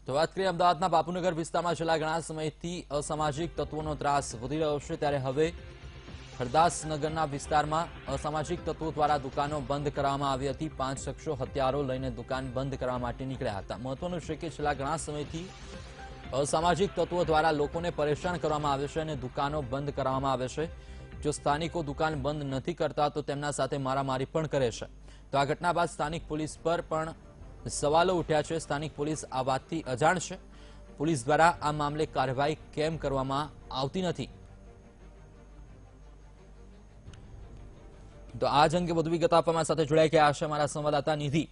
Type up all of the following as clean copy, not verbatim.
તો વાત કરીએ અમદાવાદના બાપુનગર વિસ્તારમાં છેલ્લા ઘણા સમયથી અસામાજિક તત્વોનો ત્રાસ વધી રહ્યો છે, ત્યારે હવે હરદાસનગરના વિસ્તારમાં અસામાજિક તત્વો દ્વારા દુકાનો બંધ કરવામાં આવી હતી। 5 શખ્સો હથિયારો લઈને દુકાન બંધ કરવા માટે નીકળ્યા હતા। મહત્વનું છે કે છેલ્લા ઘણા સમયથી અસામાજિક તત્વો દ્વારા લોકોને પરેશાન કરવામાં આવે છે અને દુકાનો બંધ કરવામાં આવે છે। જો સ્થાનિકો દુકાન બંધ નથી કરતા તો તેમના સાથે મારામારી પણ કરે છે। તો આ ઘટના બાદ સ્થાનિક પોલીસ પર પણ સવાલો ઉઠ્યા છે। સ્થાનિક પોલીસ આ વાતથી અજાણ છે। પોલીસ દ્વારા આ મામલે કાર્યવાહી કેમ કરવામાં આવતી નથી? તો આ જ અંગે વધુ વિગત આપવા મારી સાથે જોડાઈ ગયા છે અમારા સંવાદદાતા નિધિ।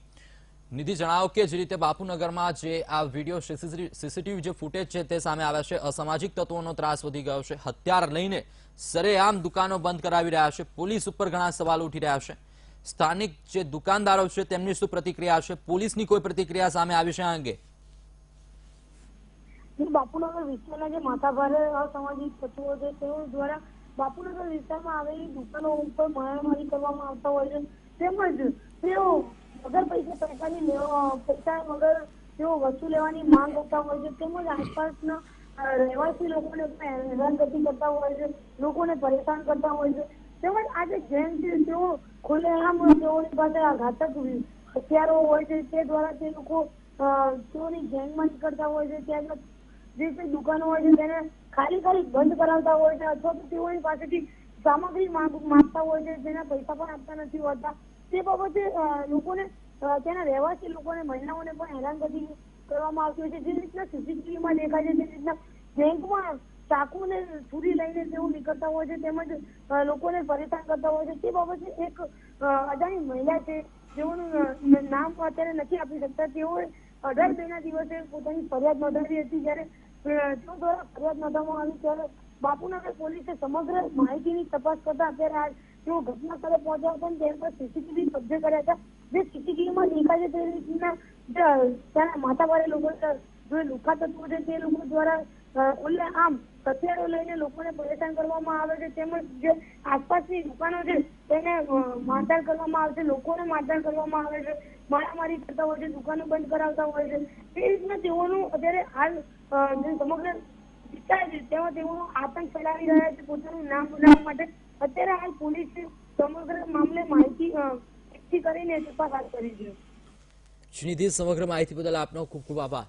નિધિ, જણાવો કે જે રીતે બાપુનગરમાં જે આ વિડીયો સીસીટીવી જે ફૂટેજ છે તે સામે આવ્યા છે, અસામાજિક તત્વોનો ત્રાસ વધી ગયો છે, હથિયાર લઈને સરેઆમ દુકાનો બંધ કરાવી રહ્યા છે, પોલીસ ઉપર ઘણા સવાલો ઉઠી રહ્યા છે। સ્થાનિક જે દુકાનદારો છે તેમની શું પ્રતિક્રિયા છે? પોલીસની કોઈ પ્રતિક્રિયા સામે આવી છે આ અંગે? બાપુનગર વિસ્તારના જે માથાભારે અસામાજિક તત્વો છે તેઓ દ્વારા બાપુનગર વિસ્તારમાં આવેલી દુકાનો ઉપર મારામારી કરવામાં આવતા હોય છે, તેમજ તેઓ વગર પૈસાની પૈસા વગર તેઓ વસ્તુ લેવાની માંગ કરતા હોય છે, તેમજ આસપાસના રહેવાસી લોકોને હેરાનગતિ કરતા હોય છે, લોકોને પરેશાન કરતા હોય છે। તેમજ આ જે ગેંગ છે તેઓ ખુલ્લેઆમ તેઓની પાસે આ ઘાતક હથિયારો હોય છે તે દ્વારા તે લોકો તેઓની ગેંગમાં નીકળતા હોય છે। ત્યારબાદ જે કઈ દુકાનો હોય છે તેને ખાલી બંધ કરાવતા હોય છે અથવા તો તેઓની પાસેથી સામગ્રી માંગતા હોય છે, જેના પૈસા પણ આપતા નથી હોતા। તે બાબતે લોકોને તેના રહેવાસી લોકોને મહિલાઓને પણ હેરાનગતિ કરવામાં આવતી હોય છે। જે રીતના સીસીટીવીમાં દેખાય છે તે રીતના બેંકમાં ચાકુને છુરી લઈને તેઓ નીકળતા હોય છે, તેમજ લોકોને પરેશાન કરતા હોય છે। તે બાબતે એક અજાણી મહિલા છે જેઓનું નામ અત્યારે નથી આપી શકતા, તેઓએ 18 મેના દિવસે પોતાની ફરિયાદ નોંધાવી હતી। જ્યારે તેઓ દ્વારા ફરિયાદ નોંધવામાં આવી ત્યારે બાપુનગર પોલીસે સમગ્ર માહિતીની તપાસ કરતા અત્યારે તેઓ ઘટના સ્થળે પહોંચ્યા હતા અને તેના પર સીસીટીવી કબજે કર્યા હતા। જે સીસીટીવીમાં દેખાય છે તે રીતના ત્યાંના માથાભારે લોકો જે લુખ્ખા તત્વો છે તે લોકો દ્વારા ખુલ્લેઆમ હથિયારો લઈને લોકોને પરેશાન કરવામાં આવે છે, તેમજ જે આસપાસની દુકાનો છે તેને મારધાડ કરવામાં આવે છે, લોકોને મારધાડ કરવામાં આવે છે, મારામારી કરતા હોય છે, દુકાનો બંધ કરાવતા હોય છે। તે રીતના તેઓનું અત્યારે હાલ જે સમગ્ર વિસ્તાર છે તેમાં તેઓનો આતંક ફેલાવી રહ્યા છે પોતાનું નામ બનાવવા માટે। અત્યારે હાલ પોલીસે સમગ્ર મામલે માહિતી એકઠી કરીને તપાસ હાથ ધરી છે। નિધિ, સમગ્ર માહિતી બદલ આપનો ખૂબ ખૂબ આભાર।